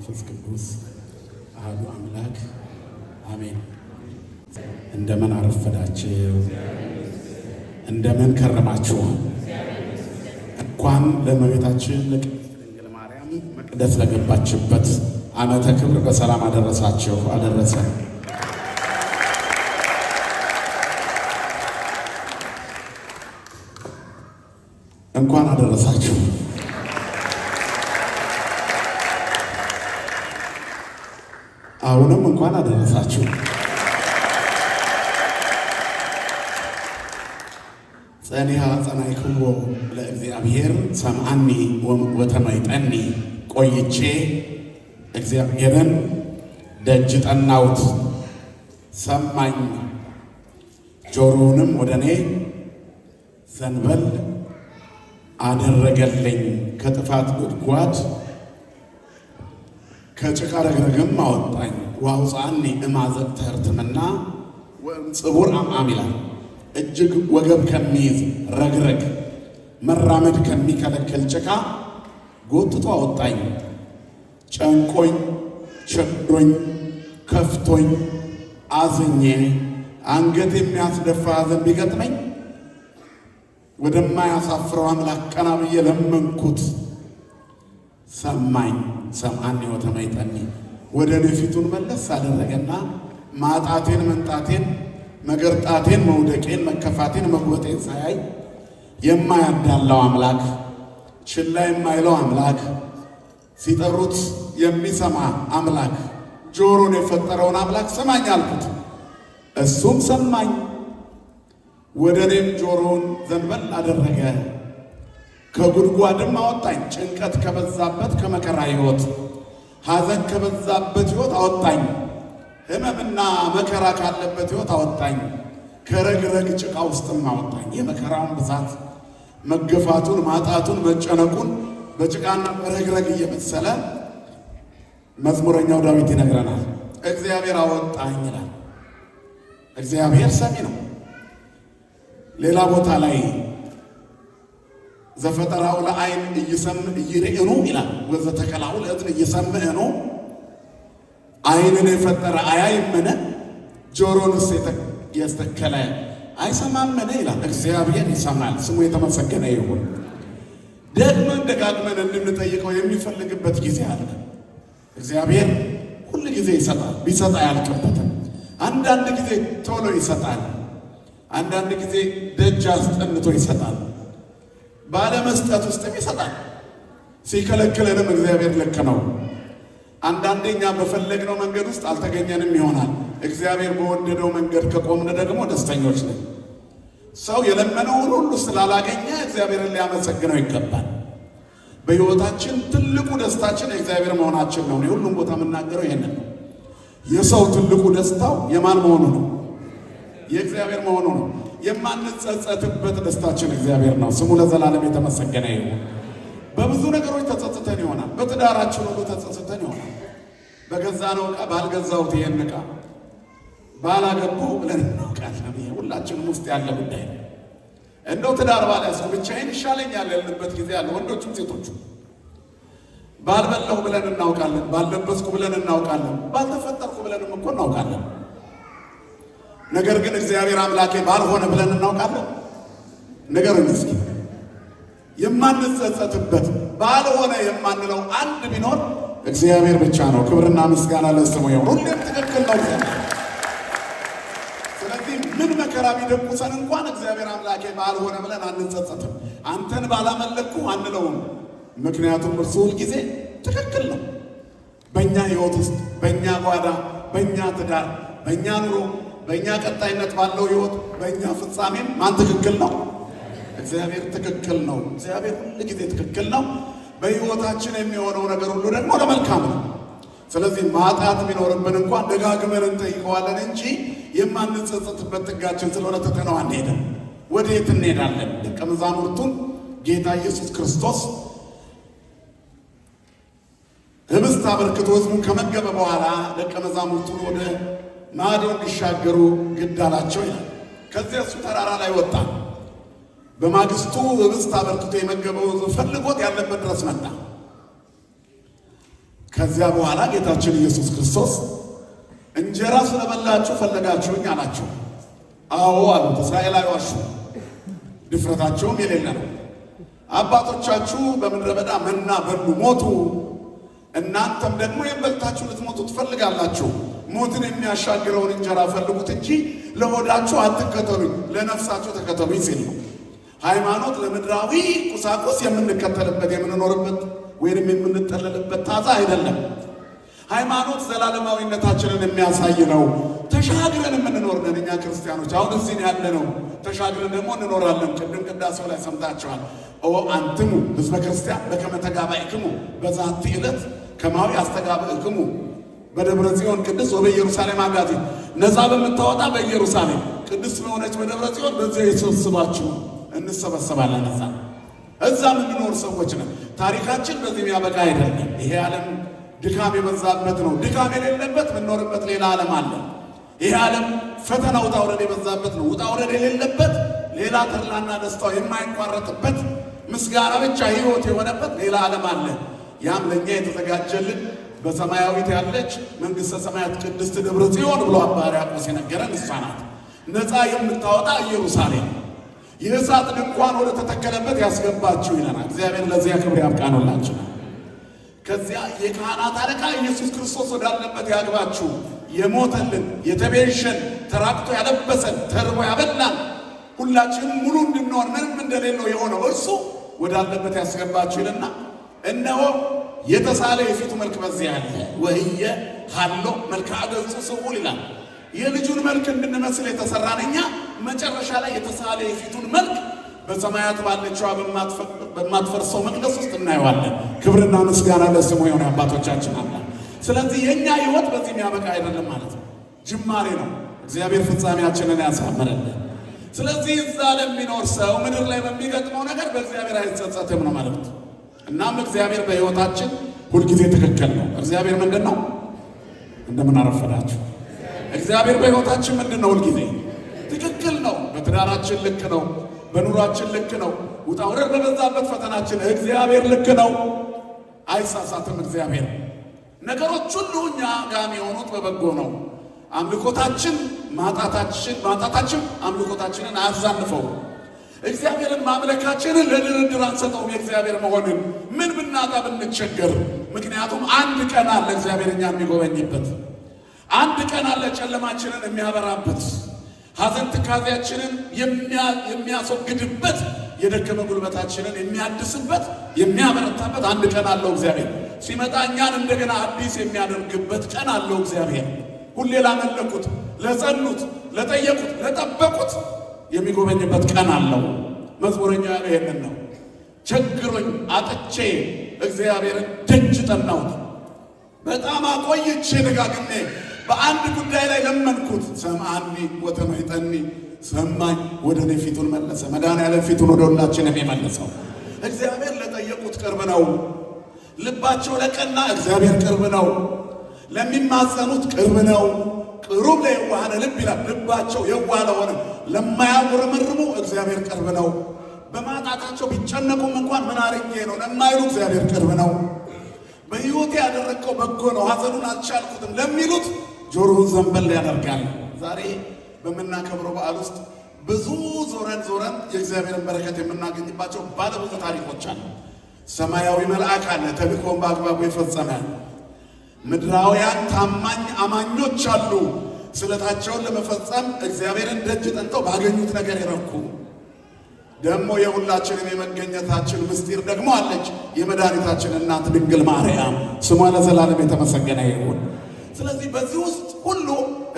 መንፈስ ቅዱስ አሐዱ አምላክ አሜን። እንደምን አረፈዳችሁ? እንደምን ከረማችሁ? እንኳን ለእመቤታችን ለድንግል ማርያም መቅደስ ለገባችበት ዓመተ ክብር በሰላም አደረሳችሁ አደረሰን። እንኳን አደረሳችሁ። አሁንም እንኳን አደረሳችሁ። ጸኒሃ ጸናይክዎ ለእግዚአብሔር ሰምዓኒ ወተመይጠኒ። ቆይቼ እግዚአብሔርን ደጅ ጠናሁት፣ ሰማኝ፣ ጆሮውንም ወደ እኔ ዘንበል አደረገልኝ። ከጥፋት ጉድጓድ ከጭቃ ረግረግም አወጣኝ። ወአውፅአኒ እማዘቅተ ሕርትምና ወእምጽቡር አምዓም ይላል። እጅግ ወገብ ከሚይዝ ረግረግ መራመድ ከሚከለክል ጭቃ ጎትቶ አወጣኝ። ጨንቆኝ ቸግሮኝ ከፍቶኝ አዝኜ አንገት የሚያስደፋ ሐዘን ቢገጥመኝ ወደማያሳፍረው አምላክ ቀና ብዬ ለመንኩት። ሰማኝ፣ ሰምዓኒ ወተመይጠኒ። ወደ እኔ ፊቱን መለስ አደረገና ማጣቴን መንጣቴን መገርጣቴን መውደቄን መከፋቴን መጎጤን ሳያይ የማያዳላው አምላክ፣ ችላ የማይለው አምላክ፣ ሲጠሩት የሚሰማ አምላክ፣ ጆሮን የፈጠረውን አምላክ ሰማኝ አልኩት። እሱም ሰማኝ፣ ወደ እኔም ጆሮውን ዘንበል አደረገ። ከጉድጓድም አወጣኝ። ጭንቀት ከበዛበት ከመከራ ሕይወት፣ ሐዘን ከበዛበት ሕይወት አወጣኝ። ሕመምና መከራ ካለበት ሕይወት አወጣኝ። ከረግረግ ጭቃ ውስጥም አወጣኝ። የመከራውን ብዛት መገፋቱን፣ ማጣቱን፣ መጨነቁን በጭቃና በረግረግ እየመሰለ መዝሙረኛው ዳዊት ይነግረናል። እግዚአብሔር አወጣኝ ይላል። እግዚአብሔር ሰሚ ነው። ሌላ ቦታ ላይ ዘፈጠራው ለዓይን እይሰምዕ ኢይሬእኑ ይላል። ወዘተከላሁ ለእዝን እይሰምዕኑ። ዓይንን የፈጠረ አያይምን? ጆሮንስ የተከለ አይሰማምን? ይላል። እግዚአብሔር ይሰማል። ስሙ የተመሰገነ ይሁን። ደግመን ደጋግመን እንድንጠይቀው የሚፈልግበት ጊዜ አለ። እግዚአብሔር ሁል ጊዜ ይሰጣል። ቢሰጥ አያልቅበትም። አንዳንድ ጊዜ ቶሎ ይሰጣል። አንዳንድ ጊዜ ደጅ አስጠንቶ ይሰጣል። ባለመስጠት ውስጥም ይሰጣል። ሲከለክለንም እግዚአብሔር ልክ ነው። አንዳንዴ እኛ በፈለግነው መንገድ ውስጥ አልተገኘንም ይሆናል። እግዚአብሔር በወደደው መንገድ ከቆምን ደግሞ ደስተኞች ነን። ሰው የለመነውን ሁሉ ስላላገኘ እግዚአብሔርን ሊያመሰግነው ይገባል። በሕይወታችን ትልቁ ደስታችን የእግዚአብሔር መሆናችን ነው። ሁሉም ቦታ የምናገረው ይሄንን ነው። የሰው ትልቁ ደስታው የማን መሆኑ ነው? የእግዚአብሔር መሆኑ ነው። የማንጸጸትበት ደስታችን እግዚአብሔር ነው። ስሙ ለዘላለም የተመሰገነ ይሁን። በብዙ ነገሮች ተጸጽተን ይሆናል። በትዳራችን ሁሉ ተጸጽተን ይሆናል። በገዛነው ዕቃ ባልገዛሁት ይሄን ዕቃ ባላገባሁ ብለን እናውቃለን። ሁላችንም ውስጥ ያለ ጉዳይ ነው። እንደው ትዳር ባልያዝኩ ብቻዬን ይሻለኛል ያልንበት ጊዜ አለ። ወንዶቹም ሴቶቹም ባልበላሁ ብለን እናውቃለን። ባልለበስኩ ብለን እናውቃለን። ባልተፈጠርኩ ብለንም እኮ እናውቃለን። ነገር ግን እግዚአብሔር አምላኬ ባልሆነ ብለን እናውቃለን። ነገር እስኪ የማንጸጸትበት ባልሆነ የማንለው አንድ ቢኖር እግዚአብሔር ብቻ ነው። ክብርና ምስጋና ለስሙ ይሁን። ሁሌም ትክክል ነው እግዚአብሔር። ስለዚህ ምን መከራ ቢደቁሰን እንኳን እግዚአብሔር አምላኬ ባልሆነ ብለን አንጸጸትም። አንተን ባላመለኩ አንለውም። ምክንያቱም እርሱ ሁልጊዜ ትክክል ነው። በእኛ ሕይወት ውስጥ፣ በእኛ ጓዳ፣ በእኛ ትዳር፣ በእኛ ኑሮ፣ በእኛ ቀጣይነት ባለው ሕይወት፣ በእኛ ፍጻሜም ማን ትክክል ነው? እግዚአብሔር ትክክል ነው። እግዚአብሔር ሁል ጊዜ ትክክል ነው። በሕይወታችን የሚሆነው ነገር ሁሉ ደግሞ ለመልካም ነው። ስለዚህ ማጣት ቢኖርብን እንኳን ደጋግመን እንጠይቀዋለን እንጂ የማንጸጸትበት ጥጋችን ስለሆነ ትተነው አንሄድም። ወዴት እንሄዳለን? ደቀ መዛሙርቱን ጌታ ኢየሱስ ክርስቶስ ህብስት አበርክቶ ሕዝቡን ከመገበ በኋላ ደቀ መዛሙርቱን ወደ ማዶ እንዲሻገሩ ግድ አላቸው ይላል። ከዚያ እሱ ተራራ ላይ ወጣ። በማግስቱ ህብስት አበርክቶ የመገበው ፈልጎት ያለበት ድረስ መጣ። ከዚያ በኋላ ጌታችን ኢየሱስ ክርስቶስ እንጀራ ስለበላችሁ ፈለጋችሁኝ አላቸው። አዎ አሉት። እስራኤል አይዋሹ፣ ድፍረታቸውም የሌለ ነው። አባቶቻችሁ በምድረ በዳ መና በሉ ሞቱ፣ እናንተም ደግሞ የበልታችሁ ልትሞቱ ትፈልጋላችሁ። ሞትን የሚያሻግረውን እንጀራ ፈልጉት እንጂ ለሆዳችሁ አትከተሉኝ፣ ለነፍሳችሁ ተከተሉኝ ሲል ነው። ሃይማኖት ለምድራዊ ቁሳቁስ የምንከተልበት የምንኖርበት ወይንም የምንጠለልበት ታዛ አይደለም። ሃይማኖት ዘላለማዊነታችንን የሚያሳይ ነው። ተሻግረን የምንኖር ነን እኛ ክርስቲያኖች። አሁን እዚህ ያለ ነው፣ ተሻግረን ደግሞ እንኖራለን። ቅድም ቅዳሴው ላይ ሰምታችኋል። ኦ አንትሙ ሕዝበ ክርስቲያን በከመ ተጋባእክሙ በዛቲ ዕለት ከማዊ አስተጋባእክሙ በደብረ ጽዮን ቅድስት ወበኢየሩሳሌም አጋዚ። ነፃ በምታወጣ በኢየሩሳሌም ቅድስት በሆነች በደብረ ጽዮን በዚያ የተሰበሰባችሁ እንሰበሰባለን። እዛ የምንኖር ሰዎች ነን። ታሪካችን በዚህ የሚያበቃ አይደለም። ይሄ ዓለም ድካም የበዛበት ነው። ድካም የሌለበት የምንኖርበት ሌላ ዓለም አለ። ይሄ ዓለም ፈተና ውጣ ውረድ የበዛበት ነው። ውጣ ውረድ የሌለበት ሌላ ተድላና ደስታው የማይቋረጥበት ምስጋና ብቻ ሕይወት የሆነበት ሌላ ዓለም አለ። ያም ለእኛ የተዘጋጀልን በሰማያዊት ያለች መንግሥተ ሰማያት ቅድስት ደብረ ጽዮን ብሎ አባ ሕርያቆስ የነገረን እሷ ናት። ነፃ የምታወጣ ኢየሩሳሌም የእሳት ድንኳን ወደ ተተከለበት ያስገባችሁ ይለናል። እግዚአብሔር ለዚያ ክብር ያብቃኑላችሁ። ከዚያ የካህናት አለቃ ኢየሱስ ክርስቶስ ወዳለበት ያግባችሁ። የሞተልን የተቤዠን ተራቅቶ ያለበሰን ተርቦ ያበላን ሁላችንም ሙሉ እንድንሆን ምንም እንደሌለው የሆነው እርሱ ወዳለበት ያስገባችሁ ይልና እነሆ የተሳለ የፊቱ መልክ በዚያ ያለ ወህየ ሃሎ መልክዐ ገጹ ስውል ይላል። የልጁን መልክ እንድንመስል የተሰራን እኛ መጨረሻ ላይ የተሳለ የፊቱን መልክ በሰማያት ባለችዋ በማትፈርሰው መቅደስ ውስጥ እናየዋለን። ክብርና ምስጋና ለስሙ የሆነ አባቶቻችን አምላክ። ስለዚህ የእኛ ሕይወት በዚህ የሚያበቃ አይደለም ማለት ነው፣ ጅማሬ ነው። እግዚአብሔር ፍጻሜያችንን ያሳምረልን። ስለዚህ እዛ ለሚኖር ሰው ምድር ላይ በሚገጥመው ነገር በእግዚአብሔር አይጸጸትም ነው ማለት ነው። እናም እግዚአብሔር በሕይወታችን ሁልጊዜ ትክክል ነው። እግዚአብሔር ምንድን ነው? እንደምን አረፈዳችሁ። እግዚአብሔር በሕይወታችን ምንድን ነው? ሁልጊዜ ትክክል ነው። በትዳራችን ልክ ነው፣ በኑሯችን ልክ ነው። ውጣ ውረድ በበዛበት ፈተናችን እግዚአብሔር ልክ ነው፣ አይሳሳትም። እግዚአብሔር ነገሮች ሁሉ እኛ ጋር የሆኑት በበጎ ነው። አምልኮታችን ማጣታችን አምልኮታችንን አያዛንፈው። እግዚአብሔርን ማምለካችንን ለድርድር አንሰጠውም። የእግዚአብሔር መሆንን ምን ብናጣ ብንቸገር፣ ምክንያቱም አንድ ቀን አለ እግዚአብሔር እኛ የሚጎበኝበት፣ አንድ ቀን አለ ጨለማችንን የሚያበራበት፣ ሐዘን ትካዜያችንን የሚያስወግድበት፣ የደከመ ጉልበታችንን የሚያድስበት የሚያበረታበት አንድ ቀን አለው እግዚአብሔር። ሲመጣ እኛን እንደገና አዲስ የሚያደርግበት ቀን አለው እግዚአብሔር። ሁሌ ላመለኩት፣ ለጸኑት፣ ለጠየቁት፣ ለጠበቁት የሚጎበኝበት ቀን አለው። መዝሙረኛ ያለው ይሄንን ነው። ቸግሮኝ አጥቼ እግዚአብሔርን ደጅ ጠናሁት፣ በጣም አቆይቼ ደጋግሜ በአንድ ጉዳይ ላይ ለመንኩት። ሰምዓኒ ወተመይጠኒ፣ ሰማኝ ወደ እኔ ፊቱን መለሰ። መድኃኒዓለም ፊቱን ወደ ሁላችን የሚመልሰው እግዚአብሔር ለጠየቁት ቅርብ ነው። ልባቸው ለቀና እግዚአብሔር ቅርብ ነው። ለሚማጸኑት ቅርብ ነው። ቅሩብ ለየዋሃነ ልብ ይላል። ልባቸው የዋህ ለሆነ ለማያጉረመርሙ እግዚአብሔር ቅርብ ነው። በማጣታቸው ቢጨነቁም እንኳን ምን አርጌ ነው ለማይሉ እግዚአብሔር ቅርብ ነው። በሕይወቴ ያደረግከው በጎ ነው፣ ሐዘኑን አልቻልኩትም ለሚሉት ጆሮውን ዘንበል ያደርጋል። ዛሬ በምናከብረው በዓል ውስጥ ብዙ ዞረን የእግዚአብሔርን በረከት የምናገኝባቸው ባለብዙ ታሪኮች አሉ። ሰማያዊ መልአክ አለ፣ ተልእኮውን በአግባቡ የፈጸመ። ምድራውያን ታማኝ አማኞች አሉ፣ ስለታቸውን ለመፈጸም እግዚአብሔርን ደጅ ጠንተው ባገኙት ነገር የረኩ። ደግሞ የሁላችንም የመገኘታችን ምስጢር ደግሞ አለች፣ የመድኃኒታችን እናት ድንግል ማርያም፣ ስሟ ለዘላለም የተመሰገነ ይሁን። ስለዚህ በዚህ ውስጥ ሁሉ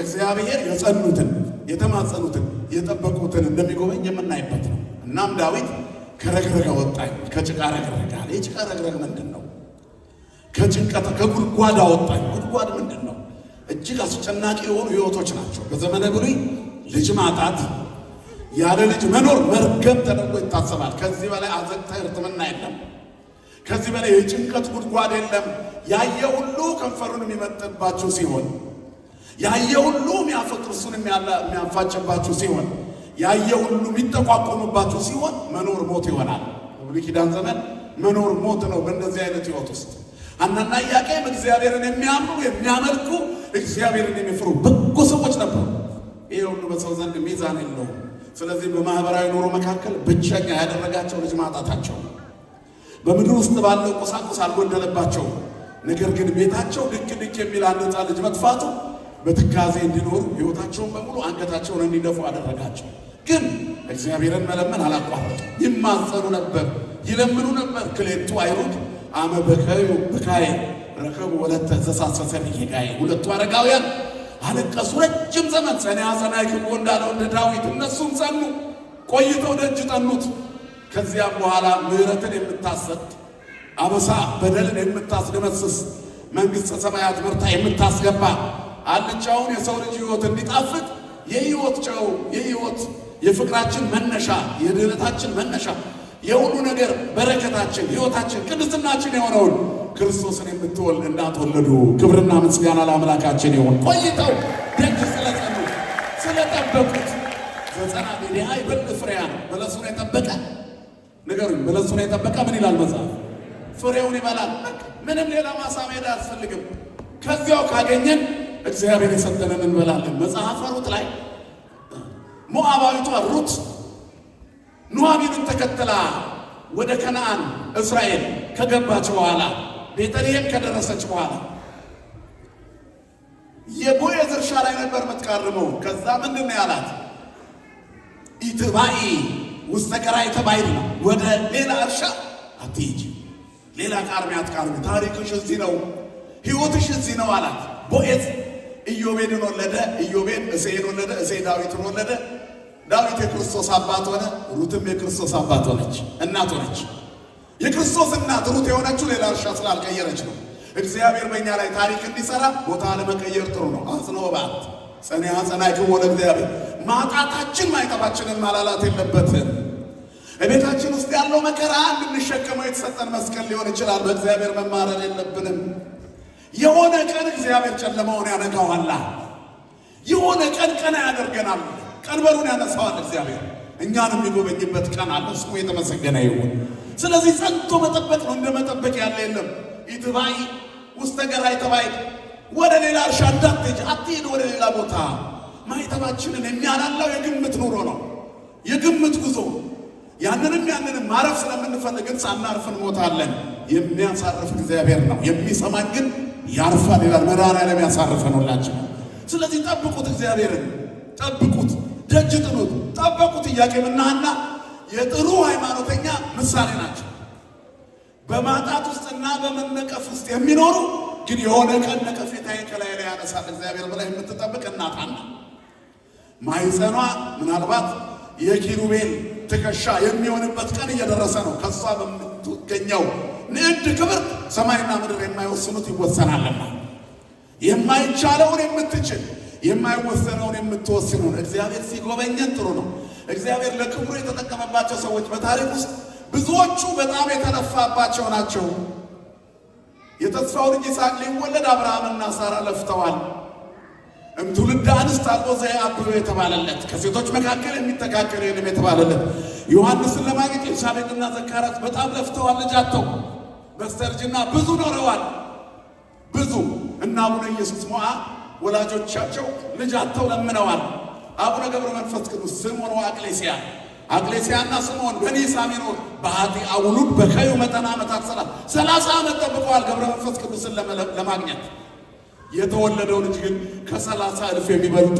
እግዚአብሔር የጸኑትን፣ የተማጸኑትን፣ የጠበቁትን እንደሚጎበኝ የምናይበት ነው። እናም ዳዊት ከረግረግ አወጣኝ፣ ከጭቃ ረግረግ አለ። የጭቃ ረግረግ ምንድን ነው? ከጭንቀት ከጉድጓድ አወጣኝ። ጉድጓድ ምንድን ነው? እጅግ አስጨናቂ የሆኑ ሕይወቶች ናቸው። በዘመነ ብሉይ ልጅ ማጣት፣ ያለ ልጅ መኖር መርገም ተደርጎ ይታሰባል። ከዚህ በላይ አዘቅተ እርትምና የለም። ከዚህ በላይ የጭንቀት ጉድጓድ የለም። ያየ ሁሉ ከንፈሩን የሚመጥባችሁ ሲሆን፣ ያየ ሁሉ የሚያፈቅር እሱን የሚያፋጭባችሁ ሲሆን፣ ያየ ሁሉ የሚጠቋቆሙባችሁ ሲሆን መኖር ሞት ይሆናል። በብሉይ ኪዳን ዘመን መኖር ሞት ነው። በእንደዚህ አይነት ሕይወት ውስጥ ሐናና ኢያቄም እግዚአብሔርን የሚያምኑ የሚያመልኩ እግዚአብሔርን የሚፈሩ በጎ ሰዎች ነበሩ። ይሄ ሁሉ በሰው ዘንድ ሚዛን የለውም። ስለዚህ በማህበራዊ ኑሮ መካከል ብቸኛ ያደረጋቸው ልጅ ማጣታቸው፣ በምድር ውስጥ ባለው ቁሳቁስ አልጎደለባቸው። ነገር ግን ቤታቸው ድክ ድክ የሚል አንድ ሕፃን ልጅ መጥፋቱ በትካዜ እንዲኖሩ ሕይወታቸውን በሙሉ አንገታቸውን እንዲደፉ አደረጋቸው። ግን እግዚአብሔርን መለመን አላቋረጡ። ይማጸኑ ነበር፣ ይለምኑ ነበር። ክሌቱ አይሩግ አመ በከዩ ብካይ ረከቡ ወለተ ዘሳሰሰ ይጋይ። ሁለቱ አረጋውያን አለቀሱ ረጅም ዘመን። ጸንዐ ጸናዕክሙ እንዳለው እንደ ዳዊት እነሱም ጸኑ፣ ቆይተው ደጅ ጠኑት። ከዚያም በኋላ ምሕረትን የምታሰጥ አበሳ በደልን የምታስደመስስ መንግሥተ ሰማያት መርታ የምታስገባ አልጫውን የሰው ልጅ ሕይወት እንዲጣፍጥ የሕይወት ጨው የሕይወት የፍቅራችን መነሻ የድኅነታችን መነሻ የሁሉ ነገር በረከታችን ሕይወታችን ቅድስናችን የሆነውን ክርስቶስን የምትወልድ እናት ወለዱ። ክብርና ምስጋና ለአምላካችን ይሁን። ቆይተው ደጅ ስለጸኑ ስለጠበቁት ዘጸና ሜዲያ ይበልጥ ፍሬያን በለሱን የጠበቀ ንገሩኝ፣ በለሱን የጠበቀ ምን ይላል መጽሐፍ? ፍሬውን ይበላል። ምንም ሌላ ማሳ መሄድ አያስፈልግም። ከዚያው ካገኘን እግዚአብሔር የሰጠንን እንበላለን። መጽሐፈ ሩት ላይ ሞዓባዊቷ ሩት ኑኃሚንን ተከትላ ወደ ከነዓን እስራኤል ከገባች በኋላ ቤተልሔም ከደረሰች በኋላ የቦዔዝ እርሻ ላይ ነበር የምትቃርመው። ከዛ ምንድን ነው ያላት? ኢትባኢ ውስተ ገራይተ ባሕር ነው፣ ወደ ሌላ እርሻ አትሂጂ፣ ሌላ ቃርሚያ አትቃርሚ፣ ታሪክሽ እዚህ ነው፣ ሕይወትሽ እዚህ ነው አላት። ቦዔዝ ኢዮቤድን ወለደ፣ ኢዮቤድ እሴይን ወለደ፣ እሴይ ዳዊትን ወለደ፣ ዳዊት የክርስቶስ አባት ሆነ፣ ሩትም የክርስቶስ አባት ሆነች፣ እናት ሆነች። የክርስቶስ እናት ሩት የሆነችው ሌላ እርሻ ስላልቀየረች ነው። እግዚአብሔር በእኛ ላይ ታሪክ እንዲሰራ ቦታ ለመቀየር ጥሩ ነው። አጽንዖ በዓት ጸንዐ ጸናዕክሙ ለእግዚአብሔር። ማጣታችን ማይጠባችንን ማላላት የለበትም። በቤታችን ውስጥ ያለው መከራ እንድንሸከመው የተሰጠን መስቀል ሊሆን ይችላል። በእግዚአብሔር መማረር የለብንም። የሆነ ቀን እግዚአብሔር ጨለማውን ያነጋዋል። የሆነ ቀን ቀና ያደርገናል። ቀንበሩን ያነሳዋል። እግዚአብሔር እኛንም የሚጎበኝበት ቀን አለ። ስሙ የተመሰገነ ይሁን። ስለዚህ ጸንቶ መጠበቅ ነው። እንደ መጠበቅ ያለ የለም። ኢትባኢ ውስተ ገራይተ ባሕር፣ ወደ ሌላ እርሻ እንዳትሄጂ፣ አትሄድ ወደ ሌላ ቦታ። ማይተባችንን የሚያላላው የግምት ኑሮ ነው፣ የግምት ጉዞ። ያንንም ማረፍ ስለምንፈልግ ሳናርፍ እንሞታለን። የሚያሳርፍ እግዚአብሔር ነው፣ የሚሰማን ግን ያርፋል ይላል። መድኃኔዓለም ያሳርፈን ሁላችን። ስለዚህ ጠብቁት፣ እግዚአብሔርን ጠብቁት፣ ደጅ ጥኑት። ጠበቁት። ኢያቄምና ሐና የጥሩ ሃይማኖተኛ ምሳሌ ናቸው። በማጣት ውስጥና በመነቀፍ ውስጥ የሚኖሩ ግን የሆነ ቀን ነቀፌታዬ ከላይ ላይ ያነሳል እግዚአብሔር ብላ የምትጠብቅ እናት ሐና ማኅፀኗ ምናልባት የኪሩቤል ትከሻ የሚሆንበት ቀን እየደረሰ ነው። ከሷ በምትገኘው ንዕድ ክብር ሰማይና ምድር የማይወስኑት ይወሰናልና የማይቻለውን የምትችል የማይወሰነውን የምትወስኑን እግዚአብሔር ሲጎበኘን ጥሩ ነው። እግዚአብሔር ለክብሩ የተጠቀመባቸው ሰዎች በታሪክ ውስጥ ብዙዎቹ በጣም የተለፋባቸው ናቸው። የተስፋው ልጅ ይስሐቅ ሊወለድ አብርሃምና ሳራ ለፍተዋል። እምትውልደ አንስት አልቦ ዘየአብዮ የተባለለት ከሴቶች መካከል የሚተካከል የለም የተባለለት ዮሐንስን ለማግኘት ኤልሳቤጥና ዘካርያስ በጣም ለፍተዋል። ልጅ አጥተው በስተርጅና ብዙ ኖረዋል። ብዙ እና አቡነ ኢየሱስ ሞዓ ወላጆቻቸው ልጅ አጥተው ለምነዋል። አቡነ ገብረ መንፈስ ቅዱስ ስምዖን ወአቅሌስያ አቅሌስያና ስምዖን በኒሳ ሚኖር በኃጢአ ውሉድ በከዩ መጠነ ዓመታት 30 ዓመት ጠብቀዋል ገብረ መንፈስ ቅዱስን ለማግኘት። የተወለደው ልጅ ግን ከ30 እልፍ የሚበልጥ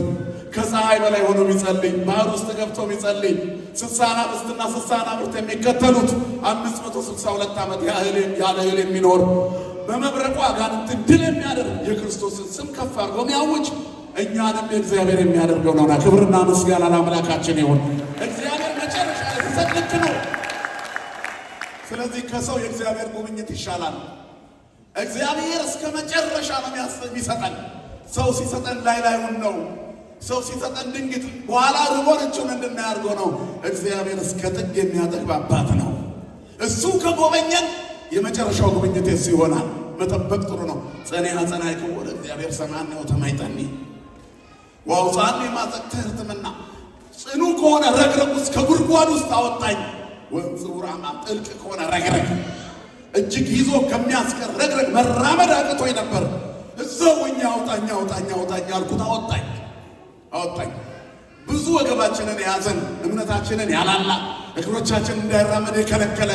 ከፀሐይ በላይ ሆኖ የሚጸልይ ባህር ውስጥ ገብቶ የሚጸልይ 60 አናብስትና 60 አናብርት የሚከተሉት 562 ዓመት ያለ እህል የሚኖር በመብረቁ አጋንንትን ድል የሚያደርግ የክርስቶስን ስም ከፍ አድርጎ የሚያውጅ እኛንም የእግዚአብሔር የሚያደርገው ነውና ክብርና ምስጋና ለአምላካችን ይሁን። እግዚአብሔር መጨረሻ ላይ ሲሰጥ ነው። ስለዚህ ከሰው የእግዚአብሔር ጉብኝት ይሻላል። እግዚአብሔር እስከ መጨረሻ ነው የሚሰጠን። ሰው ሲሰጠን ላዩን ነው። ሰው ሲሰጠን ድንግት በኋላ ርቦን እጁን እንድናያርገው ነው። እግዚአብሔር እስከ ጥግ የሚያጠግብ አባት ነው። እሱ ከጎበኘን የመጨረሻው ጉብኝት እሱ ይሆናል። መጠበቅ ጥሩ ነው። ጸንዐ ጸናዕክሙ ለእግዚአብሔር ሰማዕነ ወተማይጠኒ ወአውፅአኒ እማጸቅተ ሕርትምና። ጽኑ ከሆነ ረግረግ ውስጥ ከጉድጓድ ውስጥ አወጣኝ። ወእምጽውር አማም ጥልቅ ከሆነ ረግረግ እጅግ ይዞ ከሚያስቀር ረግረግ መራመድ አቅቶኝ ነበር። እዛው እኛ አውጣኝ አልኩት። አወጣኝ። ብዙ ወገባችንን የያዘን እምነታችንን ያላላ እግሮቻችን እንዳይራመድ የከለከለ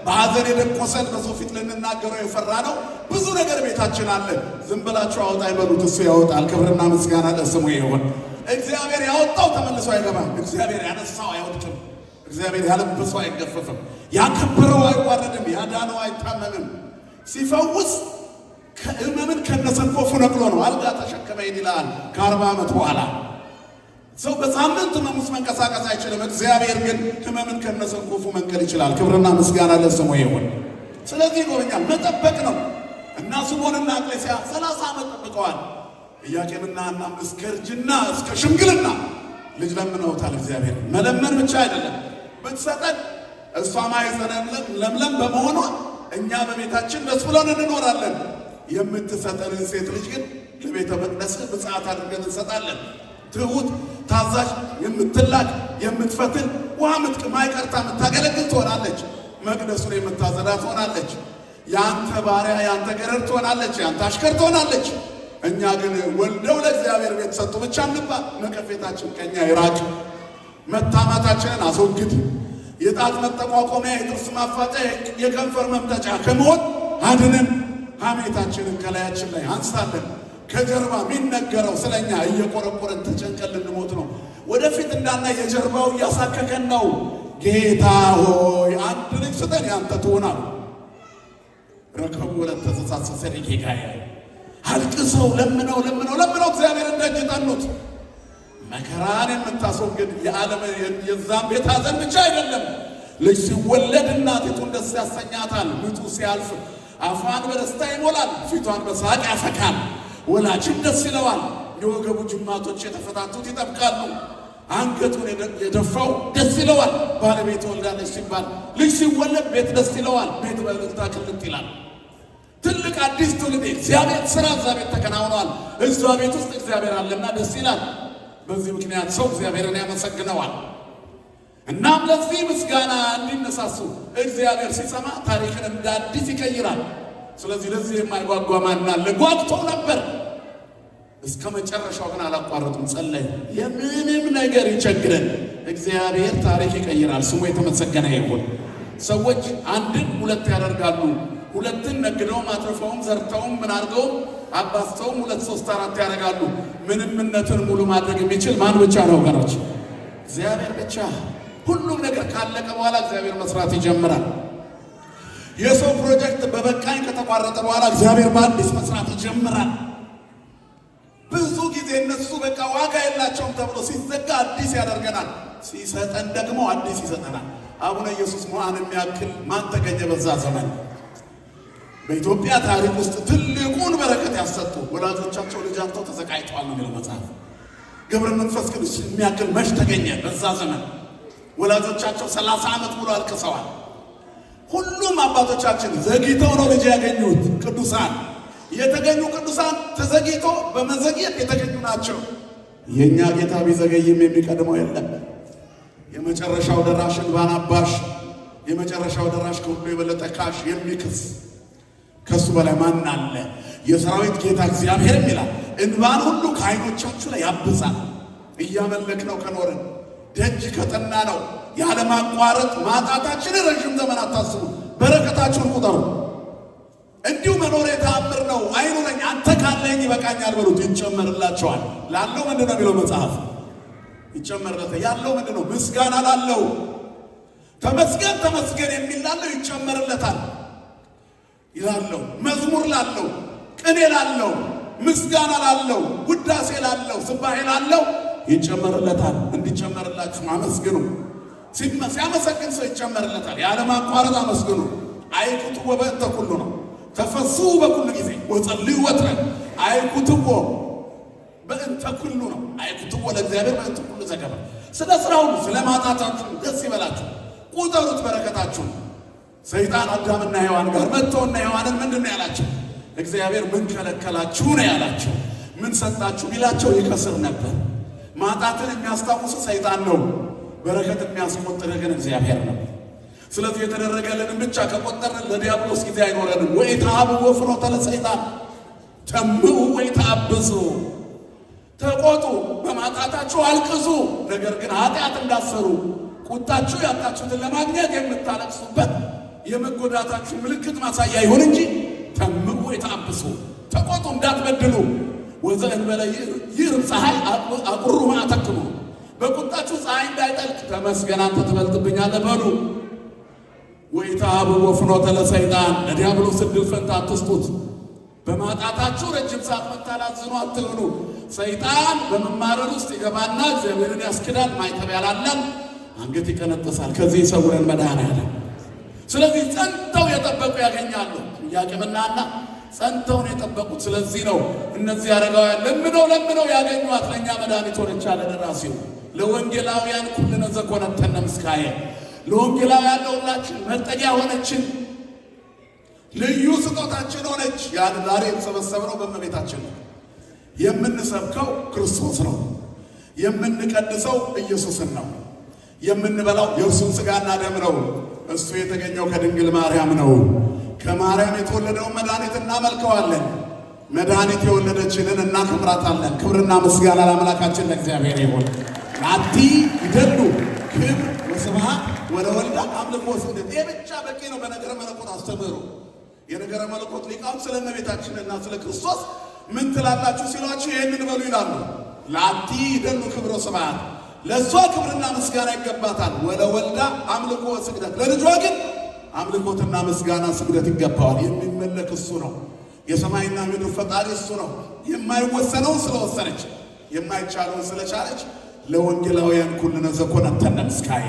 በሐዘን የደቆሰን በሰው ፊት ልንናገረው የፈራ ነው ብዙ ነገር ቤታችን አለ። ዝም ብላችሁ አውጣኝ በሉት፣ እሱ ያወጣል። ክብርና ምስጋና ለስሙ ይሁን። እግዚአብሔር ያወጣው ተመልሶ አይገባም። እግዚአብሔር ያነሳው አይወድቅም። እግዚአብሔር ያለበሰው አይገፈፍም። ያከበረው አይዋረድም። ያዳነው አይታመምም። ሲፈውስ ህመምን ከነሰንኮፉ ነቅሎ ነው። አልጋ ተሸከመኝ ይላል። ከ40 ዓመት በኋላ ሰው በሳምንት ህመም ውስጥ መንቀሳቀስ አይችልም። እግዚአብሔር ግን ህመምን ከነሰንኮፉ መንቀል ይችላል። ክብርና ምስጋና ለስሙ ይሁን። ስለዚህ ይጎበኛል። መጠበቅ ነው እና ስምዖንና አቅሌስያ 30 ዓመት ጠብቀዋል። ኢያቄምና ሐናም እስከ እርጅና እስከ ሽምግልና ልጅ ለምነውታል። እግዚአብሔር መለመን ብቻ አይደለም፣ ብትሰጠን እሷ ማኅፀነ ለምለም በመሆኗ እኛ በቤታችን ደስ ብሎን እንኖራለን። የምትሰጠንን ሴት ልጅ ግን ለቤተ መቅደስ ብፅዓት አድርገን እንሰጣለን። ትሁት፣ ታዛዥ፣ የምትላክ የምትፈትን ውሃ ምጥቅም አይቀርታ የምታገለግል ትሆናለች። መቅደሱን የምታዘዳ ትሆናለች። ያንተ ባሪያ ያንተ ገረድ ትሆናለች። ያንተ አሽከር ትሆናለች። እኛ ግን ወልደው ለእግዚአብሔር ቤት ሰጡ ብቻ እንባል። ነቀፌታችን ከኛ ይራቅ። መታማታችንን አስወግድ። የጣት መጠቋቆሚያ፣ የጥርስ ማፋጫ፣ የከንፈር መምጠጫ ከመሆን አድነን። ሐሜታችንን ከላያችን ላይ አንሳለን። ከጀርባ የሚነገረው ስለኛ እየቆረቆረን ተጨንቀን ልንሞት ነው። ወደፊት እንዳና የጀርባው እያሳከከን ነው። ጌታ ሆይ አንድ ልጅ ስጠን ያንተ ትሆናል። ረከቡ ወለተ ተሳሰሰን ጌታዬ አልቅሰው ለምነው እግዚአብሔር እንደጅ ጠኑት። መከራን የምታስወግድ የዓለም የዛም ቤት ሐዘን ብቻ አይደለም። ልጅ ሲወለድ እናቲቱን ደስ ያሰኛታል። ምጡ ሲያልፍ አፏን በደስታ ይሞላል፣ ፊቷን በሳቅ ያፈካል። ወላጅም ደስ ይለዋል። የወገቡ ጅማቶች የተፈታቱት ይጠብቃሉ። አንገቱን የደፋው ደስ ይለዋል። ባለቤት ወልዳለች ሲባል ልጅ ሲወለድ ቤት ደስ ይለዋል። ቤት በእልልታ ቅልጥ ይላል። ትልቅ አዲስ ትውልድ እግዚአብሔር ሥራ እዛ ቤት ተከናውኗል። እዛ ቤት ውስጥ እግዚአብሔር አለና ደስ ይላል። በዚህ ምክንያት ሰው እግዚአብሔርን ያመሰግነዋል። እናም ለዚህ ምስጋና እንዲነሳሱ እግዚአብሔር ሲሰማ ታሪክን እንደ አዲስ ይቀይራል። ስለዚህ ለዚህ የማይጓጓ ማን አለ? ጓጉተው ነበር። እስከ መጨረሻው ግን አላቋረጡም። ጸለዩ። የምንም ነገር ይቸግረን እግዚአብሔር ታሪክ ይቀይራል። ስሙ የተመሰገነ ይሁን። ሰዎች አንድን ሁለት ያደርጋሉ። ሁለትን ነግደውም አትርፈውም ዘርተውም ምን አድርገውም አባስተውም 2 3 4 ያደርጋሉ። ምንምነትን ሙሉ ማድረግ የሚችል ማን ብቻ ነው ወገኖች? እግዚአብሔር ብቻ። ሁሉም ነገር ካለቀ በኋላ እግዚአብሔር መስራት ይጀምራል። የሰው ፕሮጀክት በበቃኝ ከተቋረጠ በኋላ እግዚአብሔር በአዲስ መስራት ይጀምራል። ብዙ ጊዜ እነሱ በቃ ዋጋ የላቸውም ተብሎ ሲዘጋ አዲስ ያደርገናል። ሲሰጠን ደግሞ አዲስ ይሰጠናል። አቡነ ኢየሱስ ሞዐን የሚያክል ማን ተገኘ በዛ ዘመን? በኢትዮጵያ ታሪክ ውስጥ ትልቁን በረከት ያሰጡ ወላጆቻቸው ልጃቸው ተሰቃይተዋል ነው የሚለው መጽሐፍ። ገብረ መንፈስ ቅዱስ የሚያክል መች ተገኘ በዛ ዘመን? ወላጆቻቸው 30 ዓመት ሙሉ አልቅሰዋል። ሁሉም አባቶቻችን ዘግይተው ነው ልጅ ያገኙት። ቅዱሳን የተገኙ ቅዱሳን ተዘግይቶ በመዘግየት የተገኙ ናቸው። የኛ ጌታ ቢዘገይም የሚቀድመው የለም። የመጨረሻው ደራሽ እንባን አባሽ፣ የመጨረሻው ደራሽ ከሁሉ የበለጠ ካሽ የሚክስ ከሱ በላይ ማን አለ? የሰራዊት ጌታ እግዚአብሔርም ይላል እንባን ሁሉ ከዓይኖቻችሁ ላይ ያብሳል። እያመለክነው ከኖርን ደጅ ከጠና ነው ያለማቋረጥ ማጣታችን ረጅም ዘመን አታስቡ። በረከታችሁን ቁጠሩ። እንዲሁ መኖር የተአምር ነው። አይኑረኝ አንተ ካለኝ ይበቃኛል በሉት፣ ይጨመርላቸዋል። ላለው ምንድን ነው የሚለው መጽሐፍ? ይጨመርለታል። ያለው ምንድን ነው? ምስጋና ላለው ተመስገን ተመስገን የሚል ላለው ይጨመርለታል ይላለው። መዝሙር ላለው፣ ቅኔ ላለው፣ ምስጋና ላለው፣ ውዳሴ ላለው፣ ስባሄ ላለው ይጨመርለታል። እንዲጨመርላችሁ አመስግኑ። ሲያመሰግን ሰው ይጨመርለታል። ያለማቋረጥ አመስግኑ። አይኩትዎ በእንተ ኩሉ ነው። ተፈስሑ በኩሉ ጊዜ ወጸልዩ ወትረ። አይኩትዎ በእንተ ኩሉ ነው። አይኩትዎ ለእግዚአብሔር በእንተ ኩሉ ዘገባ። ስለ ስራው ስለ ማጣታችሁ ደስ ይበላችሁ፣ ቁጠሩት በረከታችሁ። ሰይጣን አዳምና ሔዋን ጋር መጥቶና ሔዋንን ምንድን ነው ያላቸው? እግዚአብሔር ምን ከለከላችሁ ነው ያላቸው። ምን ሰጣችሁ ቢላቸው ይከስር ነበር። ማጣትን የሚያስታውስ ሰይጣን ነው። በረከት የሚያስቆጥር ግን እግዚአብሔር ነው። ስለዚህ የተደረገልን ብቻ ከቆጠርን ለዲያብሎስ ጊዜ አይኖረንም። ወኢትሃብዎ ፍኖተ ለሰይጣን ተምኡ ወኢትአብሱ ተቆጡ፣ በማጣታችሁ አልቅሱ፣ ነገር ግን ኃጢአት እንዳሰሩ ቁጣችሁ ያጣችሁትን ለማግኘት የምታለቅሱበት የመጎዳታችሁ ምልክት ማሳያ ይሁን እንጂ ተምኡ ወኢትአብሱ ተቆጡ እንዳትበድሉ። ወዘእንበለ ይርብ ፀሐይ አቁሩ ማዕተክሙ በቁጣችሁ ፀሐይ እንዳይጠልቅ ተመስገን አንተ ትበልጥብኛለህ በሉ። ወኢትሃብዎ ፍኖተ ለሰይጣን ለዲያብሎስ ዕድል ፈንታ አትስጡት። በማጣታችሁ ረጅም ሰዓት መታላዝኑ አትሁኑ። ሰይጣን በመማረር ውስጥ ይገባና እግዚአብሔርን ያስክዳል፣ ማይተብ ያላላል፣ አንገት ይቀነጥሳል። ከዚህ ይሰውረን መድኃኔዓለም። ስለዚህ ጸንተው የጠበቁ ያገኛሉ። ኢያቄምና ሐና ጸንተውን የጠበቁት ስለዚህ ነው። እነዚህ አረጋውያን ለምነው ያገኟት ለእኛ መድኃኒት ሆነች አለ ደራሲው። ለወንጌላውያን ኩልነ ዘኮነተነ ምስካየ ለወንጌላውያን ለሁላችን መጠጊያ ሆነችን፣ ልዩ ስጦታችን ሆነች። ያን ዛሬ የተሰበሰብነው በእመቤታችን ነው። የምንሰብከው ክርስቶስ ነው። የምንቀድሰው ኢየሱስን ነው። የምንበላው የእርሱን ሥጋና ደም ነው። እሱ የተገኘው ከድንግል ማርያም ነው። ከማርያም የተወለደውን መድኃኒት እናመልከዋለን። መድኃኒት የወለደችንን እናከብራታለን። ክብርና ምስጋና ለአምላካችን ለእግዚአብሔር ይሁን። ናቲ ይደሉ ክብር ወስብሐት ወለወልድ አምልኮ ወስግደት። ይህ ብቻ በቂ ነው። በነገረ መለኮት አስተምህሮ የነገረ መለኮት ሊቃውንት ስለ እመቤታችንና ስለ ክርስቶስ ምን ትላላችሁ ሲሏችሁ ይህንን በሉ ይላሉ። ላቲ ይደሉ ክብር ወስብሐት ለእሷ ክብርና ምስጋና ይገባታል። ወለወልድ አምልኮ ወስግደት ለልጇ ግን አምልኮትና ምስጋና ስግደት ይገባዋል። የሚመለክ እሱ ነው። የሰማይና ምድር ፈጣሪ እሱ ነው። የማይወሰነውን ስለወሰነች የማይቻለውን ስለቻለች ለወንጌላውያን ኩልነ ዘኮነተነ ምስካየ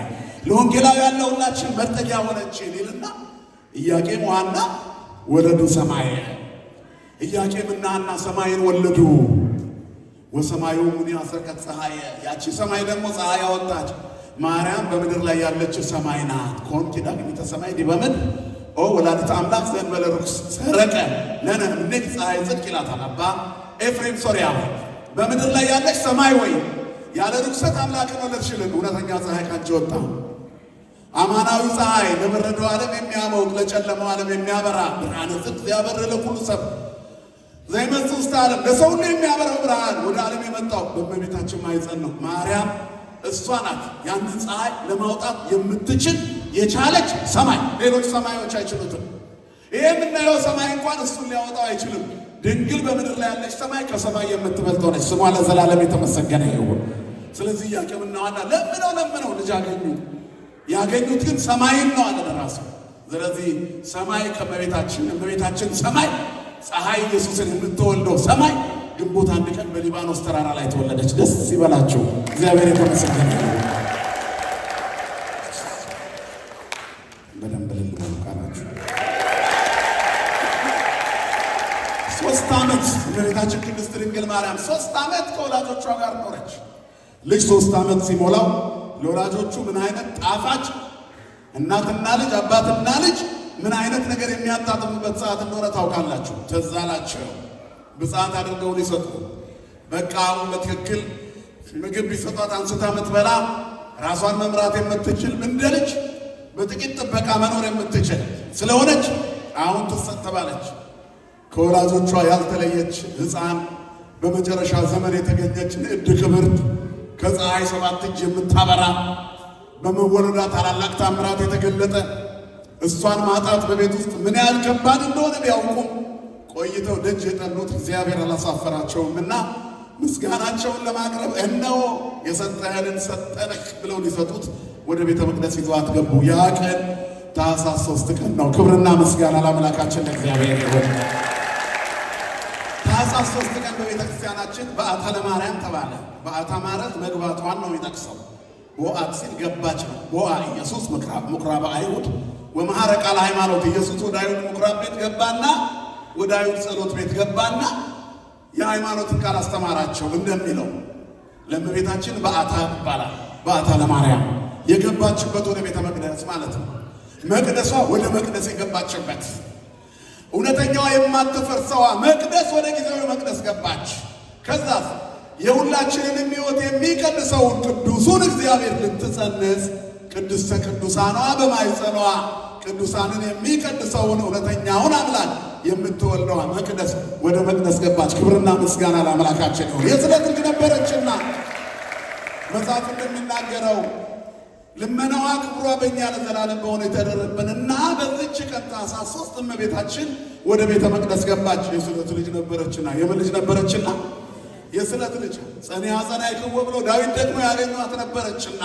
ለወንጌላውያን ለሁላችን መጠጊያ ሆነች ይልና ኢያቄም ወሐና ወለዱ ሰማየ። ኢያቄምና ሐና ሰማይን ወለዱ። ወሰማዩ ሙኒ አስረቀት ፀሐየ ያቺ ሰማይ ደግሞ ፀሐይ አወጣች። ማርያም በምድር ላይ ያለች ሰማይ ናት። ኮንቲ ዳግሚተ ሰማይ ዲበ ምድር ኦ ወላዲተ አምላክ ዘእንበለ ርኩስ ሰረቀ ለነ እምኔኪ ፀሐይ ጽድቅ ይላታል አባ ኤፍሬም ሶርያዊ። በምድር ላይ ያለች ሰማይ ወይ ያለ ርኩሰት አምላክን ወለድሽልን። እውነተኛ ፀሐይ ካንቺ ወጣ። አማናዊ ፀሐይ ለበረደው ዓለም የሚያሞቅ ለጨለመው ዓለም የሚያበራ ብርሃነ ጽድቅ ያበረ ለኩሉ ሰብ ዘይመጽእ ውስተ ዓለም ለሰው ሁሉ የሚያበራው ብርሃን ወደ ዓለም የመጣው በእመቤታችን ማኅፀን ነው። ማርያም እሷ ናት ያንን ፀሐይ ለማውጣት የምትችል የቻለች ሰማይ። ሌሎች ሰማዮች አይችሉትም። ይሄ የምናየው ሰማይ እንኳን እሱን ሊያወጣው አይችልም። ድንግል በምድር ላይ ያለች ሰማይ ከሰማይ የምትበልጥ ሆነች። ስሟ ለዘላለም የተመሰገነ ይሁን። ስለዚህ ኢያቄምና ሐና ለምነው ልጅ አገኙ። ያገኙት ግን ሰማይን ነው አለ ደራሲ። ስለዚህ ሰማይ ከእመቤታችን እመቤታችን ሰማይ ፀሐይ ኢየሱስን የምትወልደው ሰማይ ግንቦት አንድ ቀን በሊባኖስ ተራራ ላይ ተወለደች። ደስ ይበላችሁ። እግዚአብሔር የተመሰገነ ይሁን። በደንብ ልልበሉ ቃላችሁ 3 ዓመት እመቤታችን ቅድስት ድንግል ማርያም 3 ዓመት ከወላጆቿ ጋር ኖረች። ልጅ 3 ዓመት ሲሞላው ለወላጆቹ ምን አይነት ጣፋጭ እናትና ልጅ አባትና ልጅ ምን አይነት ነገር የሚያጣጥሙበት ሰዓት እንደሆነ ታውቃላችሁ። ትዝ አላቸው። ብፅዓት አድርገው ሊሰጡ በቃ አሁን በትክክል ምግብ ቢሰጧት አንስታ የምትበላ ራሷን መምራት የምትችል እንደ ልጅ በጥቂት ጥበቃ መኖር የምትችል ስለሆነች አሁን ትሰጥ ተባለች። ከወላጆቿ ያልተለየች ሕፃን በመጨረሻ ዘመን የተገኘች ንዕድ ክብርት ከፀሐይ 7 እጅ የምታበራ በመወለዷ ታላላቅ ታምራት የተገለጠ እሷን ማጣት በቤት ውስጥ ምን ያህል ከባድ እንደሆነ ቢያውቁም ቆይተው ደጅ የጠኑት እግዚአብሔር አላሳፈራቸውም እና ምስጋናቸውን ለማቅረብ እነሆ የሰጠህንን ሰጠንህ ብለው ሊሰጡት ወደ ቤተ መቅደስ ይዘዋት ገቡ። ያ ቀን ታኅሳስ 3 ቀን ነው። ክብርና ምስጋና ለአምላካችን ለእግዚአብሔር ይሁን። ታኅሳስ 3 ቀን በቤተ ክርስቲያናችን በዓታ ለማርያም ተባለ። በዓታ ማለት መግባቷን ነው የሚጠቅሰው። ቦአት ሲል ገባች ነው። ቦአ ኢየሱስ ምኵራበ አይሁድ ወመሐረ ቃለ ሃይማኖት። ኢየሱስ ወደ አይሁድ ምኵራብ ቤት ገባና ወደ አይሁድ ጸሎት ቤት ገባና የሃይማኖትን ቃል አስተማራቸው። እንደሚለው ለእመቤታችን በዓታ ይባላል። በዓታ ለማርያም የገባችበት ወደ ቤተ መቅደስ ማለት ነው። መቅደሷ ወደ መቅደስ የገባችበት እውነተኛዋ የማትፈርሰዋ መቅደስ ወደ ጊዜያዊ መቅደስ ገባች። ከዛ የሁላችንን ሕይወት የሚቀድሰውን ቅዱሱን እግዚአብሔር ልትጸንስ ቅድስተ ቅዱሳኗ በማኅፀኗ ቅዱሳንን የሚቀድሰውን እውነተኛውን አምላክ የምትወልደዋ መቅደስ ወደ መቅደስ ገባች። ክብርና ምስጋና ለአምላካችን ይሁን። የስዕለት ልጅ ነበረችና መጽሐፍ እንደሚናገረው ልመናዋ ክብሯ በእኛ ለዘላለም በሆነ የተደረብንና በዚች ቀን ታኅሳስ 3 እመቤታችን ወደ ቤተ መቅደስ ገባች። የስዕለት ልጅ ነበረችና የምን ልጅ ነበረችና? የስዕለት ልጅ ጸኒያ ጸናዕክዎ ብሎ ዳዊት ደግሞ ያገኟት ነበረችና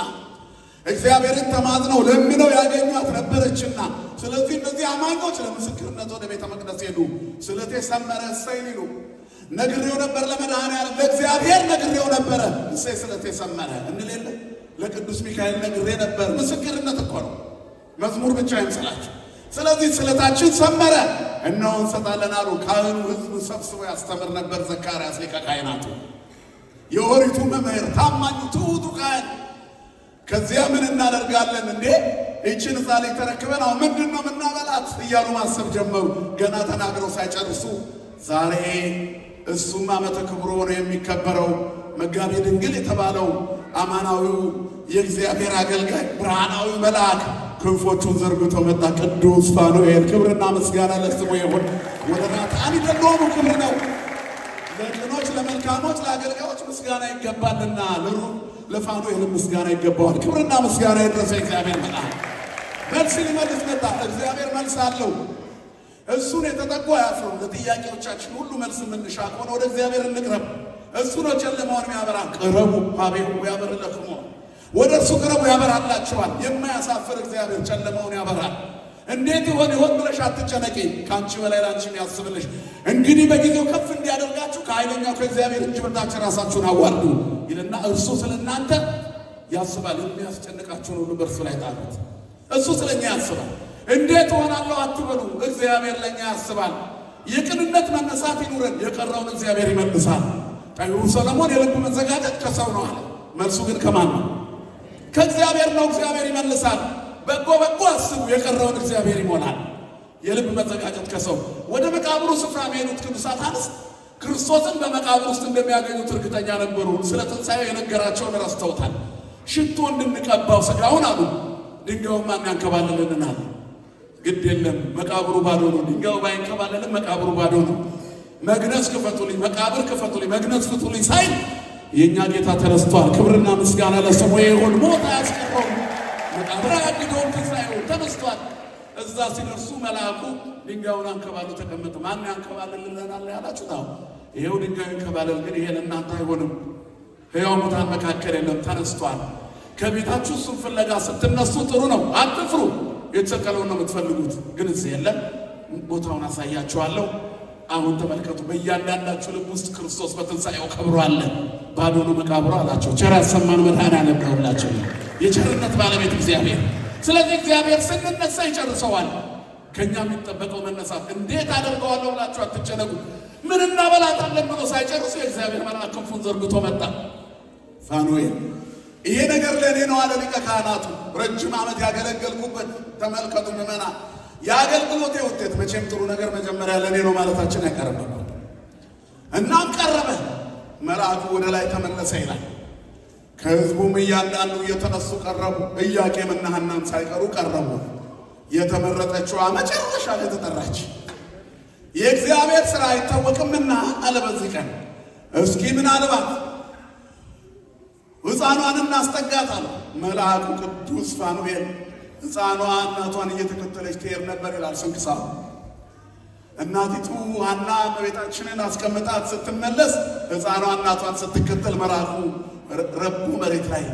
እግዚአብሔርን ተማጽነው ለምነው ያገኟት ነበረችና ስለዚህ እነዚህ አማኞች ለምስክርነት ወደ ቤተ መቅደስ ሄዱ። ስለቴ ሰመረ እሰይ ሊሉ ነግሬው ነበር። ለመድኃኔዓለም ለእግዚአብሔር ነግሬው ነበረ እሰይ ስለቴ ሰመረ እንል የለ ለቅዱስ ሚካኤል ነግሬ ነበር። ምስክርነት እኮ ነው፣ መዝሙር ብቻ አይምሰላችሁ። ስለዚህ ስለታችን ሰመረ፣ እነሆ እንሰጣለን አሉ። ካህኑ ሕዝብ ሰብስቦ ያስተምር ነበር ዘካርያስ ሊቀ ካህናቱ፣ የኦሪቱ መምህር፣ ታማኙ ትሑቱ ካህን። ከዚያ ምን እናደርጋለን እንዴ ይህችን ሕፃን ልጅ ተረክበን አሁን ምንድን ነው የምናበላት እያሉ ማሰብ ጀመሩ። ገና ተናግረው ሳይጨርሱ ዛሬ እሱም ዓመተ ክብሩ ሆኖ የሚከበረው መጋቤ ድንግል የተባለው አማናዊው የእግዚአብሔር አገልጋይ ብርሃናዊ መልአክ ክንፎቹን ዘርግቶ መጣ። ቅዱስ ፋኑኤል ክብርና ምስጋና ለስሙ ይሁን። ወደ ናታን ይደለሙ ክብር ነው። ለቅኖች ለመልካሞች ለአገልጋዮች ምስጋና ይገባልና ለፋኑኤል ምስጋና ይገባዋል። ክብርና ምስጋና ይድረስ። እግዚአብሔር መልአክ መልስ ሊመልስ መጣ። እግዚአብሔር መልስ አለው። እሱን የተጠጉ አያፍሩም። ለጥያቄዎቻችን ሁሉ መልስ የምንሻ ከሆነ ወደ እግዚአብሔር እንቅረብ። እሱ ነው ጨለማውን የሚያበራ። ቅረቡ ኀቤሁ ያበርለክሙ፣ ወደ እርሱ ቅረቡ ያበራላችኋል። የማያሳፍር እግዚአብሔር ጨለማውን ያበራል። እንዴት ይሆን ብለሽ አትጨነቂ፣ ከአንቺ በላይ ለአንቺ የሚያስብልሽ። እንግዲህ በጊዜው ከፍ እንዲያደርጋችሁ ከኃይለኛው ከእግዚአብሔር እጅ በታች ራሳችሁን አዋርዱ ይልና እርሱ ስለ እናንተ ያስባል። የሚያስጨንቃችሁን ሁሉ በእርሱ ላይ ጣሉት። እሱ ስለኛ ያስባል። እንዴት ሆናለሁ አትበሉ፣ እግዚአብሔር ለኛ ያስባል። የቅንነት መነሳት ይኑረን፣ የቀረውን እግዚአብሔር ይመልሳል። ጠቢቡ ሰሎሞን የልብ መዘጋጀት ከሰው ነው አለ። መልሱ ግን ከማን ነው? ከእግዚአብሔር ነው። እግዚአብሔር ይመልሳል። በጎ አስቡ፣ የቀረውን እግዚአብሔር ይሞላል። የልብ መዘጋጀት ከሰው። ወደ መቃብሩ ስፍራ የሚሄዱት ቅዱሳት አንስት ክርስቶስን በመቃብር ውስጥ እንደሚያገኙት እርግጠኛ ነበሩ። ስለ ትንሣኤው የነገራቸውን ረስተውታል። ሽቶ እንድንቀባው ሥጋውን አሉ። ድንጋዩን ማን ያንከባልልናል? ግድ የለም መቃብሩ ባዶ ነው። ድንጋዩ ባይንከባለልም መቃብሩ ባዶ ነው። መግነዝ ክፈቱልኝ፣ መቃብር ክፈቱልኝ፣ መግነዝ ፍቱልኝ ሳይል የእኛ ጌታ ተነስቷል። ክብርና ምስጋና ለስሙ ይሁን። ሞት አያስቀረውም፣ መቃብር አያግደውም፣ ትንሣኤው ተነስቷል። እዛ ሲደርሱ መልአኩ ድንጋዩን አንከባሎ ተቀመጠ። ማን ያንከባልልናል ያላችሁት? አዎ ይሄው ድንጋዩ ይንከባለል፣ ግን ይሄ ለእናንተ አይሆንም። ሕያው ሙታን መካከል የለም፣ ተነስቷል። ከቤታችሁ እሱን ፍለጋ ስትነሱ ጥሩ ነው፣ አትፍሩ። የተሰቀለውን ነው የምትፈልጉት፣ ግን እዚህ የለም። ቦታውን አሳያችኋለሁ። አሁን ተመልከቱ። በእያንዳንዳችሁ ልብ ውስጥ ክርስቶስ በትንሣኤው ከብሮ አለ። ባዶ ነው መቃብሩ አላቸው። ቸር ያሰማን መድኃኔዓለም ነውላቸው፣ የቸርነት ባለቤት እግዚአብሔር። ስለዚህ እግዚአብሔር ስንነሳ ይጨርሰዋል። ከእኛ የሚጠበቀው መነሳት። እንዴት አደርገዋለሁ ብላችሁ አትጨነቁ። ምን እናበላታለን ብሎ ሳይጨርሱ የእግዚአብሔር መልአክ ክንፉን ዘርግቶ መጣ። ፋኑኤል ይሄ ነገር ለእኔ ነው አለ ሊቀ ካህናቱ። ረጅም ዓመት ያገለገልኩበት ተመልከቱ ምዕመናን፣ የአገልግሎቴ ውጤት። መቼም ጥሩ ነገር መጀመሪያ ለእኔ ነው ማለታችን አይቀርም። እናም ቀረበ። መልአኩ ወደ ላይ ተመለሰ ይላል። ከሕዝቡም እያንዳንዱ እየተነሱ ቀረቡ። ኢያቄምና ሐናም ሳይቀሩ ቀረቡ። የተመረጠችዋ መጨረሻ ላይ ተጠራች። የእግዚአብሔር ሥራ አይታወቅምና አለ በዚህ ቀን እስኪ ምናልባት ሕፃኗን እናስጠጋት አለ መልአኩ ቅዱስ ፋኑኤል። ሕፃኗ እናቷን እየተከተለች ትሄድ ነበር ይላል ስንክሳሩ። እናቲቱ ሐና እመቤታችንን አስቀምጣት ስትመለስ ሕፃኗ እናቷን ስትከተል መልአኩ ረቡ መሬት ላይ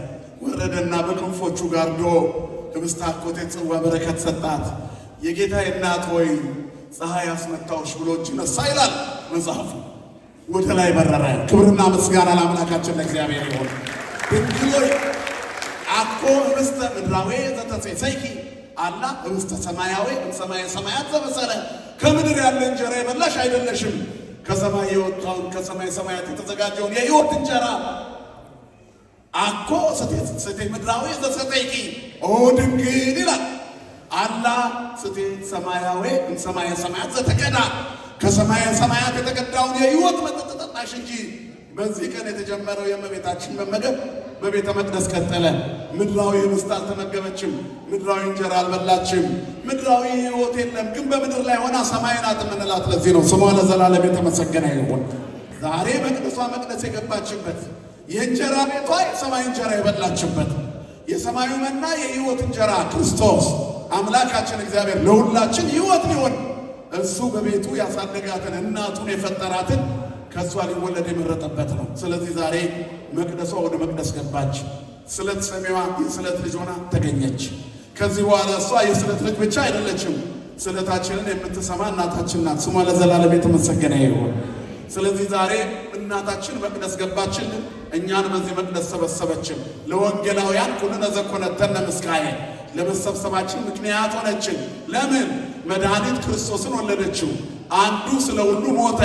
ወረደና በክንፎቹ ጋርዶ ህብስተ አኮቴት ጽዋ በረከት ሰጣት። የጌታዬ እናት ሆይ ፀሐይ አስመታውሽ ብሎ እጅ ነሳ ይላል መጽሐፉ። ወደ ላይ በረረ። ክብርና ምስጋና ለአምላካችን ለእግዚአብሔር ይሁን። ድንግሎይ አኮ ህብስተ ምድራዊ ዘተሴሰይኪ አላ ህብስተ ሰማያዊ እምሰማየ ሰማያት ዘበሰለ። ከምድር ያለ እንጀራ የበላሽ አይደለሽም፣ ከሰማይ የወጣውን ከሰማይ ሰማያት የተዘጋጀውን የሕይወት እንጀራ። አኮ ስቴ ምድራዊ ዘሰጠይቂ ኦ ድንግል ይላል። አላ ስቴ ሰማያዊ እምሰማየ ሰማያት ዘተቀዳ፣ ከሰማየ ሰማያት የተቀዳውን የሕይወት መጠጥ ጠጣሽ እንጂ። በዚህ ቀን የተጀመረው የእመቤታችን መመገብ በቤተ መቅደስ ቀጠለ። ምድራዊ ኅብስት አልተመገበችም፣ ምድራዊ እንጀራ አልበላችም፣ ምድራዊ ሕይወት የለም። ግን በምድር ላይ ሆና ሰማይ ናት የምንላት ለዚህ ነው። ስሟ ለዘላለም የተመሰገነ ይሁን። ዛሬ መቅደሷ መቅደስ የገባችበት፣ የእንጀራ ቤቷ የሰማይ እንጀራ የበላችበት፣ የሰማዩ መና የሕይወት እንጀራ ክርስቶስ አምላካችን እግዚአብሔር ለሁላችን ሕይወት ሊሆን እሱ በቤቱ ያሳደጋትን እናቱን የፈጠራትን ከሷ ሊወለድ የመረጠበት ነው። ስለዚህ ዛሬ መቅደሷ ወደ መቅደስ ገባች። ስለት ሰሚዋ የስለት ልጅ ሆና ተገኘች። ከዚህ በኋላ እሷ የስለት ልጅ ብቻ አይደለችም፣ ስለታችንን የምትሰማ እናታችን ናት። ስሟ ለዘላለም የተመሰገነ ይሁን። ስለዚህ ዛሬ እናታችን መቅደስ ገባችልን፣ እኛን በዚህ መቅደስ ሰበሰበችን። ለወንጌላውያን ኩልነ ዘኮነተነ ምስካየ ለመሰብሰባችን ምክንያት ሆነችን። ለምን? መድኃኒት ክርስቶስን ወለደችው። አንዱ ስለ ሁሉ ሞተ፣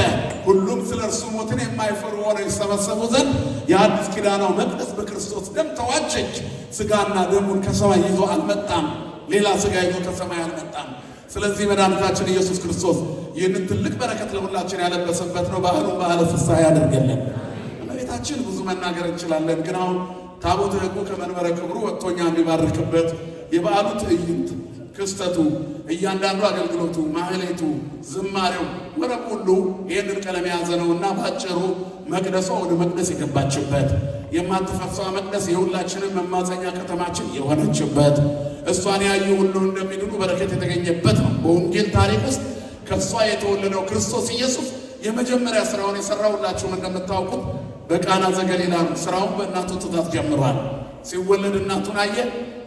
ሁሉም ስለ እርሱ ሞትን የማይፈሩ ሆነው ይሰበሰቡ ዘንድ የአዲስ ኪዳናው መቅደስ በክርስቶስ ደም ተዋጀች። ሥጋና ደሙን ከሰማይ ይዞ አልመጣም፣ ሌላ ሥጋ ይዞ ከሰማይ አልመጣም። ስለዚህ መድኃኒታችን ኢየሱስ ክርስቶስ ይህንን ትልቅ በረከት ለሁላችን ያለበሰበት ነው። በዓሉን በዓለ ፍስሐ ያደርገልን። እመቤታችን ብዙ መናገር እንችላለን፣ ግን አሁን ታቦተ ሕጉ ከመንበረ ክብሩ ወጥቶኛ የሚባርክበት የበዓሉ ትዕይንት ክስተቱ፣ እያንዳንዱ አገልግሎቱ፣ ማህሌቱ፣ ዝማሬው፣ ወረብ ሁሉ ይህንን ቀለም የያዘ ነውና ባጭሩ መቅደሷ ወደ መቅደስ የገባችበት፣ የማትፈርሰዋ መቅደስ የሁላችንም መማፀኛ ከተማችን የሆነችበት፣ እሷን ያዩ ሁሉ እንደሚድኑ በረከት የተገኘበት ነው። በወንጌል ታሪክ ውስጥ ከእሷ የተወለደው ክርስቶስ ኢየሱስ የመጀመሪያ ስራውን የሰራው ሁላችሁም እንደምታውቁት በቃና ዘገሊላ ነው። ስራውን በእናቱ ትእዛዝ ጀምሯል። ሲወለድ እናቱን አየ፣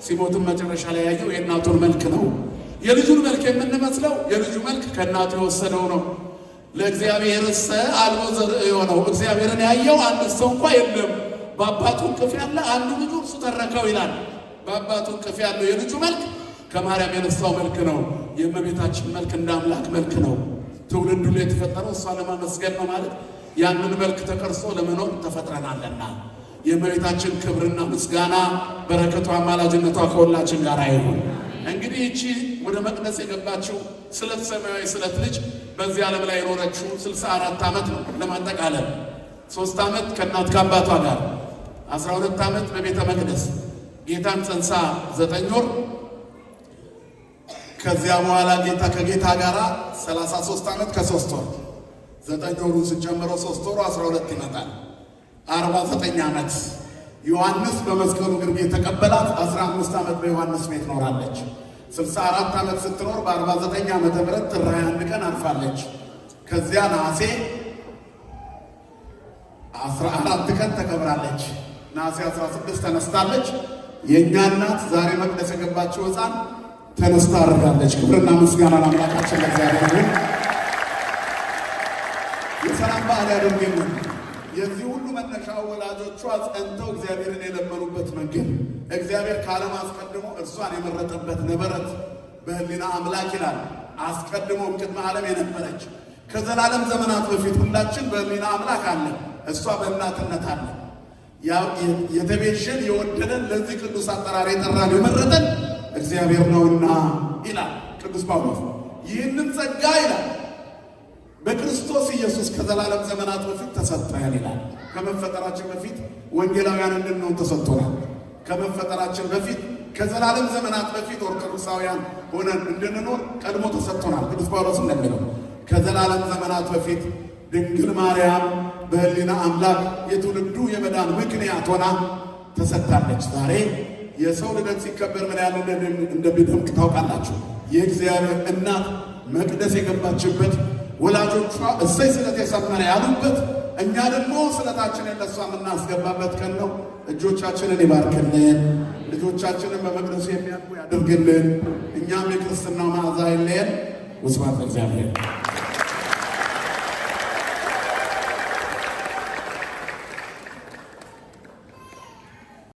ሲሞትም መጨረሻ ላይ ያየው የእናቱን መልክ ነው። የልጁን መልክ የምንመስለው የልጁ መልክ ከእናቱ የወሰደው ነው። ለእግዚአብሔርሰ አልቦ ዘርእዮ ነው። እግዚአብሔርን ያየው አንድ ሰው እንኳ የለም። በአባቱ እቅፍ ያለ አንዱ ልጁ እርሱ ተረከው ይላል። በአባቱ እቅፍ ያለው የልጁ መልክ ከማርያም የነሳው መልክ ነው። የእመቤታችን መልክ እንደ አምላክ መልክ ነው። ትውልድ ሁሉ የተፈጠረው እሷ ለማመስገን ነው ማለት ያንን መልክ ተቀርጾ ለመኖር ተፈጥረናልና የእመቤታችን ክብርና ምስጋና በረከቷ አማላጅነቷ ከሁላችን ጋር ይሁን። እንግዲህ እቺ ወደ መቅደስ የገባችው ስለት ሰማያዊ ስለት ልጅ በዚህ ዓለም ላይ የኖረችው 64 ዓመት ነው። ለማጠቃለል 3 ዓመት ከእናት ከአባቷ ጋር 12 ዓመት በቤተ መቅደስ ጌታን ጸንሳ 9 ወር ከዚያ በኋላ ከጌታ ጋር 33 ዓመት ከ3 ወር 9 ወሩን ስጨምረው 3 ወሩ 12 ይመጣል። 49 ዓመት ዮሐንስ በመስቀሉ ግርጌ የተቀበላት 15 ዓመት በዮሐንስ ቤት ኖራለች። 64 ዓመት ስትኖር በ49 ዓመተ ምህረት ጥር 21 ቀን አርፋለች። ከዚያ ነሐሴ 14 ቀን ተከብራለች። ነሐሴ 16 ተነስታለች። የእኛ እናት ዛሬ መቅደስ የገባችው ሕፃን ተነስታ አድርጋለች። ክብርና ምስጋና ለአምላካችን ለእግዚአብሔር ይሁን። የሰላም በዓል ያደርግልን። የዚህ ሁሉ መነሻ ወላጆቿ ጸንተው እግዚአብሔርን የለመኑበት መንገድ እግዚአብሔር ከዓለም አስቀድሞ እርሷን የመረጠበት ነበረት በሕሊና አምላክ ይላል። አስቀድሞም ቅድመ ዓለም የነበረች ከዘላለም ዘመናት በፊት ሁላችን በሕሊና አምላክ አለ፣ እሷ በእናትነት አለ። የተቤዠን የወደደን ለዚህ ቅዱስ አጠራር የጠራን የመረጠን እግዚአብሔር ነውና ይላል ቅዱስ ጳውሎስ። ይህንን ጸጋ ይላል በክርስቶስ ኢየሱስ ከዘላለም ዘመናት በፊት ተሰጥቷል ይላል። ከመፈጠራችን በፊት ወንጌላውያን እንድንሆን ተሰጥቶናል። ከመፈጠራችን በፊት ከዘላለም ዘመናት በፊት ኦርቶዶክሳውያን ሆነን እንድንኖር ቀድሞ ተሰጥቶናል። ቅዱስ ጳውሎስ እንደሚለው ከዘላለም ዘመናት በፊት ድንግል ማርያም በሕሊና አምላክ የትውልዱ የመዳን ምክንያት ሆና ተሰጥታለች። ዛሬ የሰው ልደት ሲከበር ምን ያህል እንደሚደምቅ ታውቃላችሁ። የእግዚአብሔር እናት መቅደስ የገባችበት ወላጆቿ እሰይ ስለት የሰመረ ያሉበት እኛ ደግሞ ስለታችንን ለሷ የምናስገባበት ቀን ነው። እጆቻችንን ይባርክልን፣ ልጆቻችንን በመቅደሱ የሚያውቁ ያድርግልን። እኛም የክርስትናው መዓዛ አይለየን። ወስብሐት ለእግዚአብሔር።